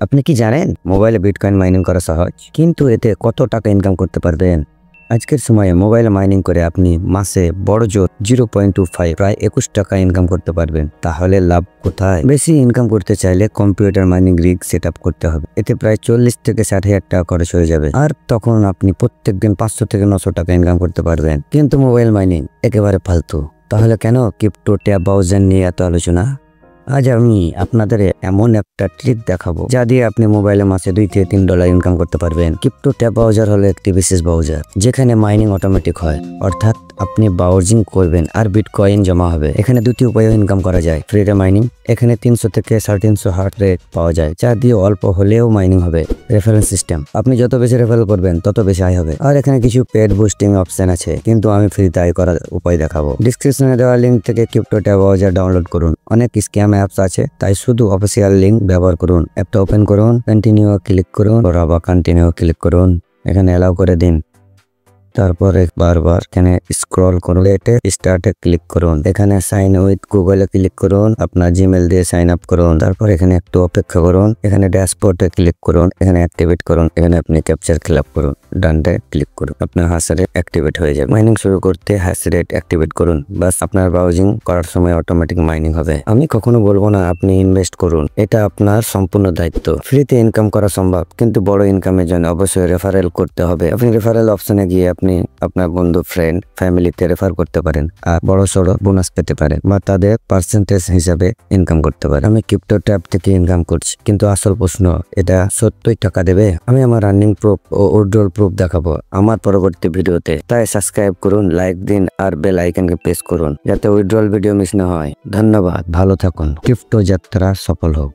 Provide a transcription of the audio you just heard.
আপনি কি জানেন মোবাইলে বিটকয়েন মাইনিং করা সহজ, কিন্তু এতে কত টাকা ইনকাম করতে পারবেন? আজকের সময়ে মোবাইলে মাইনিং করে আপনি মাসে বড় জোর 0.25 প্রায় 21 টাকা ইনকাম করতে পারবেন। তাহলে লাভ কোথায়? বেশি ইনকাম করতে চাইলে কম্পিউটার মাইনিং রিগ সেট করতে হবে। এতে প্রায় 40 থেকে 60,000 টাকা খরচ হয়ে যাবে, আর তখন আপনি প্রত্যেকদিন 500 থেকে 900 টাকা ইনকাম করতে পারবেন। কিন্তু মোবাইল মাইনিং একেবারে ফালতু। তাহলে কেন ক্রিপ্টো ট্যাব ব্রাউজার নিয়ে এত আলোচনা? আজ আমি আপনাদের এমন একটা ট্রিক দেখাবো যা দিয়ে আপনি মোবাইলে মাসে 2 থেকে 3 ডলার ইনকাম করতে পারবেন। ক্রিপ্টো ট্যাব ব্রাউজার হলো একটি বিশেষ ব্রাউজার যেখানে মাইনিং অটোমেটিক হয়, অর্থাৎ আপনি ব্রাউজিং করবেন আর বিটকয়েন জমা হবে। এখানে দুটি উপায়ে ইনকাম করা যায়। ফ্রিতে মাইনিং, এখানে 300 থেকে 350 হার্ট রেট পাওয়া যায়, যা দিয়ে অল্প হলেও মাইনিং হবে। রেফারেন্স সিস্টেম, আপনি যত বেশি রেফারেল করবেন তত বেশি আয় হবে। আর এখানে কিছু পেড বুস্টিং অপশন আছে, কিন্তু আমি ফ্রিতে আয় করার উপায় দেখাবো। ডিসক্রিপশনে দেওয়া লিঙ্ক থেকে ক্রিপ্টো ট্যাব ব্রাউজার ডাউনলোড করুন। অনেক স্ক্যাম অ্যাপস আছে, তাই শুধু অফিসিয়াল লিঙ্ক ব্যবহার করুন। অ্যাপটা ওপেন করুন, কন্টিনিউ ক্লিক করুন, আবার কন্টিনিউ ক্লিক করুন। এখানে অ্যালাউ করে দিন, তারপরে বারবার এখানে স্ক্রল করুন, লেটে স্টার্টে ক্লিক করুন। এখানে সাইন উইথ গুগলে ক্লিক করুন, আপনার জিমেল দিয়ে সাইন আপ করুন। তারপর এখানে একটু অপেক্ষা করুন, এখানে ড্যাশবোর্ডে ক্লিক করুন, এখানে অ্যাক্টিভেট করুন। এখানে আপনি ক্যাপচার ফিল আপ করুন, ডানটে ক্লিক করুন, আপনার হ্যাশ রেট অ্যাক্টিভেট হয়ে যাবে। মাইনিং শুরু করতে হ্যাশ রেট অ্যাক্টিভেট করুন, বাস আপনার ব্রাউজিং করার সময় অটোমেটিক মাইনিং হবে। আমি কখনো বলবো না আপনি ইনভেস্ট করুন, এটা আপনার সম্পূর্ণ দায়িত্ব। ফ্রিতে ইনকাম করা সম্ভব, কিন্তু বড় ইনকামের জন্য অবশ্যই রেফারেল করতে হবে। আপনি রেফারেল অপশনে গিয়ে আপনি আপনার বন্ধু, ফ্রেন্ড, ফ্যামিলিতে রেফার করতে পারেন আর বড় সড়ো বোনাস পেতে পারেন, বা তাদের পার্সেন্টেজ হিসাবে ইনকাম করতে পারেন। আমি ক্রিপ্টো ট্যাব থেকে ইনকাম করছি, কিন্তু আসল প্রশ্ন, এটা সত্যই টাকা দেবে? আমি আমার earning proof oh withdrawal proof দেখাবো আমার পরবর্তী ভিডিওতে। তাই সাবস্ক্রাইব করুন, লাইক দিন আর বেল আইকনকে প্রেস করুন যাতে উইথড্রল ভিডিও মিস না হয়। ধন্যবাদ, ভালো থাকুন, ক্রিপ্টো যাত্রা সফল হোক।